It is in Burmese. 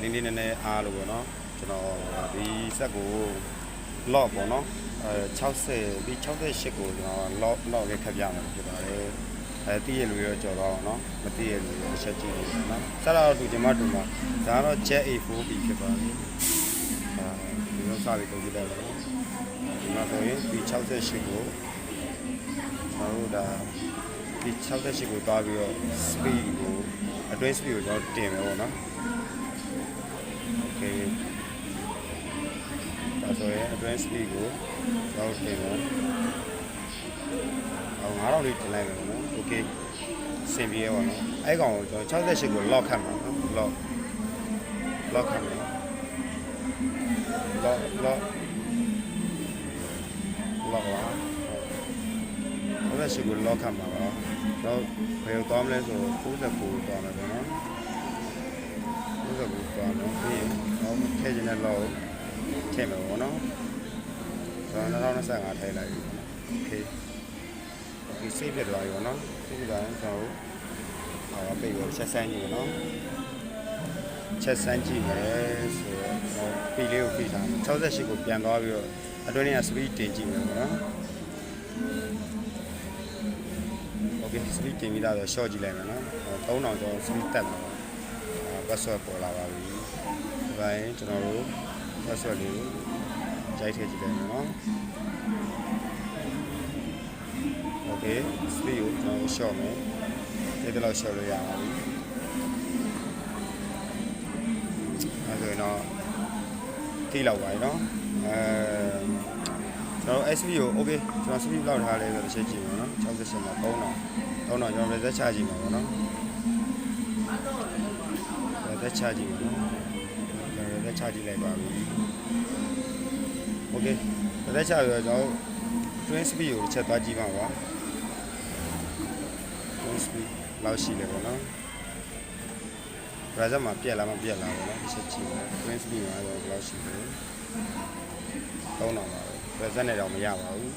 ဒီနေ့နည်းနည်းအားလို့ပေါ့နော်ကျွန်တော်ဒီဆက်ကို lock ပေါ့နော်60ဒီ68ကိုကျွန်တော် lock လေးခက်ပြမယ်ဖြစ်ပါတယ်တည့်ရလူရောကြော်တော့နော်မတည့်ရလူရောတစ်ချက်ကြည့်နေနော်ဆက်တော့ဒီကျွန်မတို့မှာဒါတော့ Jet A4B ဖြစ်ပါတယ်ဒီလိုစပြီးတုံးကြည့်လိုက်တော့ဒီမှာဆိုရင်ဒီ68ကိုကျွန်တော်တို့ဒါဒီ68ကိုတွားပြီးတော့ speed ကိုအတွင်း speed ကိုကျွန်တော်တင်မယ်ပေါ့နော် okay ဒါဆိုရင်အတွင်း speed ကိုကျွန်တော်တင်မယ်9000လေးတင်လိုက်မယ်ပေါ့နော် okay စင်ပြေရပါတော့အဲ့ကောင်ကိုကျွန်တော်68ကို lock ခတ်မှာနော် lock ခတ်မယ် lock ပါအဲ့ရှိကို lock ခတ်မှာပါတော့ဘယ်သွားမလဲဆို69သွားမယ်ပေါ့နော်69သွားမယ်ပြီးရင်တော့ထည့်ခြင်းနဲ့ lock ထည့်မယ်ပေါ့နော်ဆိုတော့2025ထည့်လိုက်ပြီပေါ့နော် okay ဒီစိတ်ပြသွားပြီပေါ့နော်စိတ်ပြသွားရင်ကျွန်တော်တို့ပိတ်ပြီးချက်ဆန်းကြည့်မယ်နော်ချက်ဆန်းကြည့်မယ်ဆိုတော့ပီလေးကိုဖိထား68ကိုပြန်သွားပြီးတော့အတွင်းက speed တင်ကြည့်မယ်ပေါ့နော် okay speed တင်ပြီးတော့ short ကြည့်လိုက်မယ်နော်3000ကျော် speed တက်မှာ password ပေါ်လာပါပြီဒီပိုင်းကျွန်တော်တို့ password လေးကိုကြိုက်ထည့်ကြည့်လိုက်မယ်နော် okay speed ကိုကျွန်တော် short မယ်ဒီတော့ short လို့ရပါပြီအဲဆိုရင်တော့ထိလောက်ပါပြီနော်ကျွန်တော် SP ကို okay ကျွန်တော် speed လောက်ထားလဲဆိုတော့ချက်ကြည့်မယ်နော်68မှာ3000ကျွန်တော် reset ချကြည့်မှာပေါ့နော် reset ချကြည့်မှာနော် reset ချကြည့်လိုက်ပါပြီ okay reset ချပြီးတော့ကျွန်တော် twin speed ကိုတစ်ချက်သွားကြည့်ပါပါ twin speed လောက်ရှိလဲပေါ့နော် reset မှာပြက်လာမပြက်လာပေါ့နော်တစ်ချက်ကြည့်မယ် twin speed မှာတော့လောက်ရှိတယ်3000ပါပဲ reset နဲ့တော့မရပါဘူး